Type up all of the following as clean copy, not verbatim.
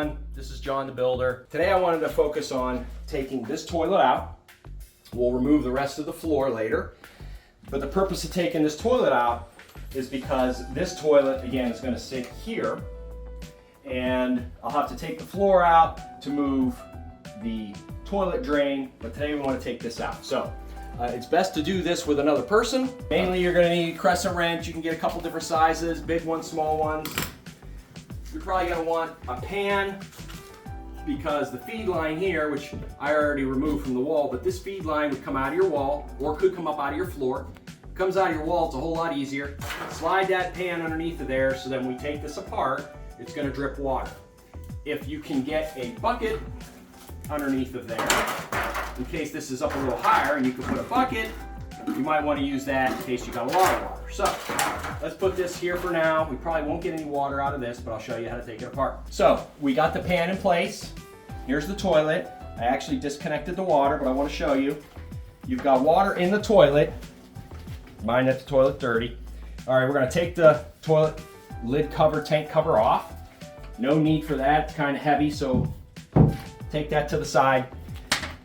everyone, this is John the Builder. Today I wanted to focus on taking this toilet out. We'll remove the rest of the floor later. But the purpose of taking this toilet out is because this toilet, again, is going to sit here. And I'll have to take the floor out to move the toilet drain. But today we want to take this out. So it's best to do this with another person. Mainly you're going to need a crescent wrench. You can get a couple different sizes, big ones, small ones. You're probably going to want a pan because the feed line here, which I already removed from the wall, but this feed line would come out of your wall or could come up out of your floor. It comes out of your wall, it's a whole lot easier. Slide that pan underneath of there so then when we take this apart, it's going to drip water. If you can get a bucket underneath of there, in case this is up a little higher and you can put a bucket, you might want to use that in case you got a lot of water. So let's put this here for now. We probably won't get any water out of this, but I'll show you how to take it apart. So we got the pan in place. Here's the toilet. I actually disconnected the water, but I want to show you. You've got water in the toilet. Mind that the toilet's dirty. All right, we're going to take the toilet lid cover, tank cover off. No need for that. It's kind of heavy, so take that to the side.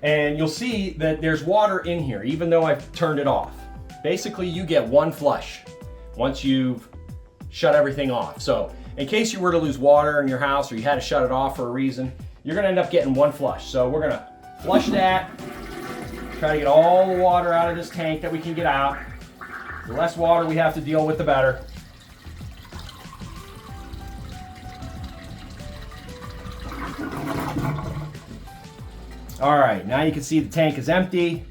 And you'll see that there's water in here, even though I've turned it off. Basically, you get one flush once you've shut everything off. So in case you were to lose water in your house or you had to shut it off for a reason, you're gonna end up getting one flush. So we're gonna flush that, try to get all the water out of this tank that we can get out. The less water we have to deal with, the better. All right, now you can see the tank is empty,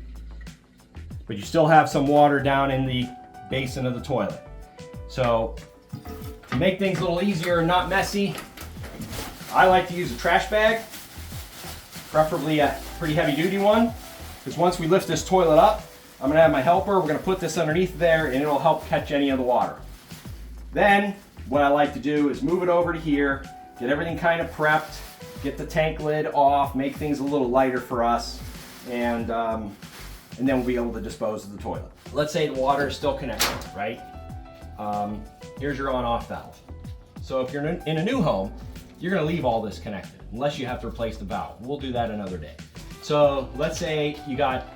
but you still have some water down in the basin of the toilet. So to make things a little easier and not messy, I like to use a trash bag, preferably a pretty heavy duty one, because once we lift this toilet up, I'm gonna have my helper, we're gonna put this underneath there and it'll help catch any of the water. Then what I like to do is move it over to here, get everything kind of prepped, get the tank lid off, make things a little lighter for us, and then we'll be able to dispose of the toilet. Let's say the water is still connected, right? Here's your on-off valve. So if you're in a new home, you're gonna leave all this connected, unless you have to replace the valve. We'll do that another day. So let's say you got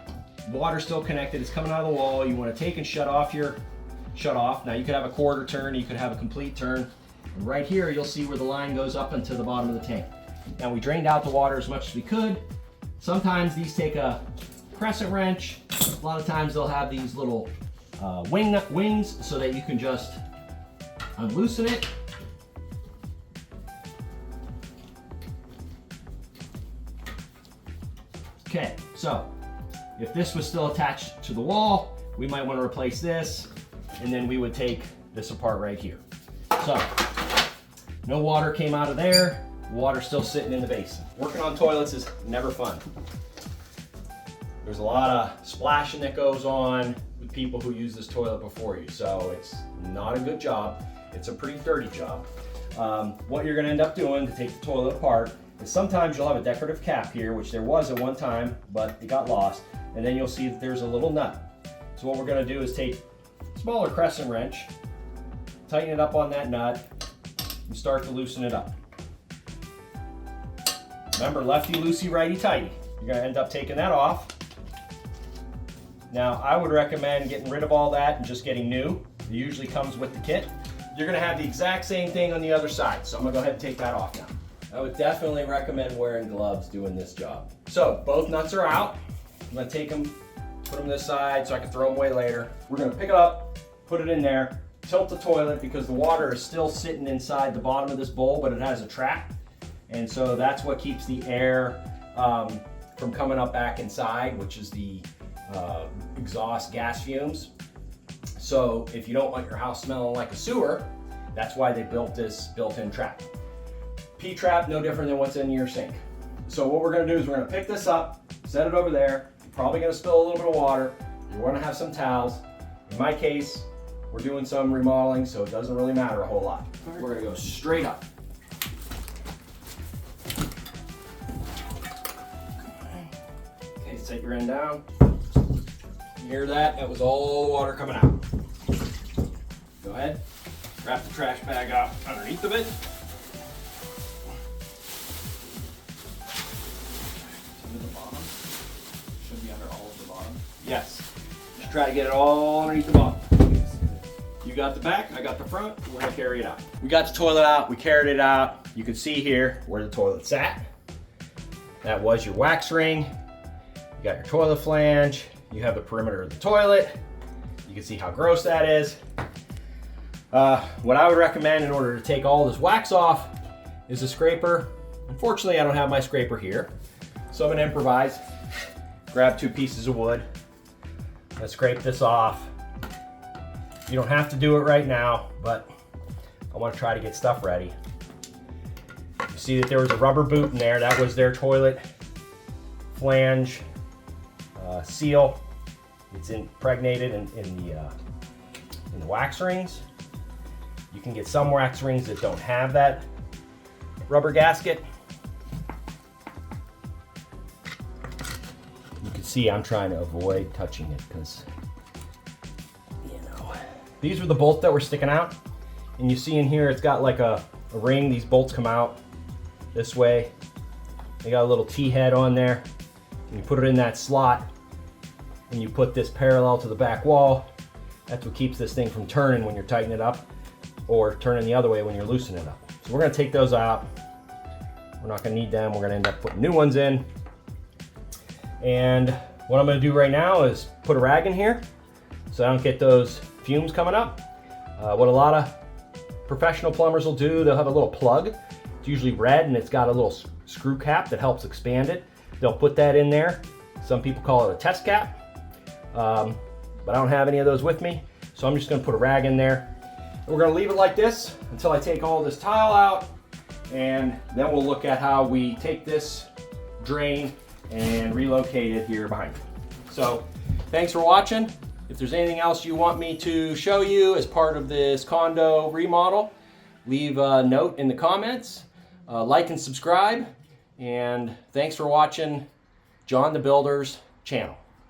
water still connected, it's coming out of the wall, you wanna take and shut off your shut-off. Now you could have a quarter turn, you could have a complete turn. And right here, you'll see where the line goes up into the bottom of the tank. Now we drained out the water as much as we could. Sometimes these take a crescent wrench. A lot of times they'll have these little wings so that you can just unloosen it. Okay, so if this was still attached to the wall, we might want to replace this, and then we would take this apart right here. So no water came out of there. Water still sitting in the basin. Working on toilets is never fun. There's a lot of splashing that goes on with people who use this toilet before you, so it's not a good job. It's a pretty dirty job. What you're gonna end up doing to take the toilet apart is sometimes you'll have a decorative cap here, which there was at one time, but it got lost, and then you'll see that there's a little nut. So what we're gonna do is take a smaller crescent wrench, tighten it up on that nut, and start to loosen it up. Remember, lefty loosey, righty tighty. You're gonna end up taking that off. Now, I would recommend getting rid of all that and just getting new. It usually comes with the kit. You're gonna have the exact same thing on the other side, so I'm gonna go ahead and take that off now. I would definitely recommend wearing gloves doing this job. So, both nuts are out. I'm gonna take them, put them this side so I can throw them away later. We're gonna pick it up, put it in there, tilt the toilet because the water is still sitting inside the bottom of this bowl, but it has a trap. And so that's what keeps the air from coming up back inside, which is the exhaust gas fumes. So if you don't want your house smelling like a sewer, that's why they built this built-in trap. P-trap, no different than what's in your sink. So what we're gonna do is we're gonna pick this up, set it over there. You're probably gonna spill a little bit of water. You're gonna have some towels. In my case, we're doing some remodeling, so it doesn't really matter a whole lot. We're gonna go straight up. Okay, set your end down. You hear that? That was all the water coming out. Go ahead, wrap the trash bag up underneath of it. Try to get it all underneath the bottom. You got the back, I got the front, we're gonna carry it out. We got the toilet out, we carried it out. You can see here where the toilet sat. That was your wax ring. You got your toilet flange. You have the perimeter of the toilet. You can see how gross that is. What I would recommend in order to take all this wax off is a scraper. Unfortunately, I don't have my scraper here, so I'm gonna improvise. Grab 2 pieces of wood. Let's scrape this off. You don't have to do it right now, but I want to try to get stuff ready. You see that there was a rubber boot in there. That was their toilet flange seal. It's impregnated in the wax rings. You can get some wax rings that don't have that rubber gasket. You can see I'm trying to avoid touching it because, you know, these were the bolts that were sticking out. And you see in here it's got like a ring. These bolts come out this way. They got a little T-head on there. And you put it in that slot and you put this parallel to the back wall. That's what keeps this thing from turning when you're tightening it up, or turning the other way when you're loosening it up. So we're gonna take those out. We're not gonna need them. We're gonna end up putting new ones in. And what I'm gonna do right now is put a rag in here so I don't get those fumes coming up. What a lot of professional plumbers will do, they'll have a little plug. It's usually red and it's got a little screw cap that helps expand it. They'll put that in there. Some people call it a test cap, but I don't have any of those with me. So I'm just gonna put a rag in there. We're gonna leave it like this until I take all this tile out, and then we'll look at how we take this drain and relocate it here behind me. So thanks for watching. If there's anything else you want me to show you as part of this condo remodel, leave a note in the comments, like and subscribe, and thanks for watching John the Builder's channel.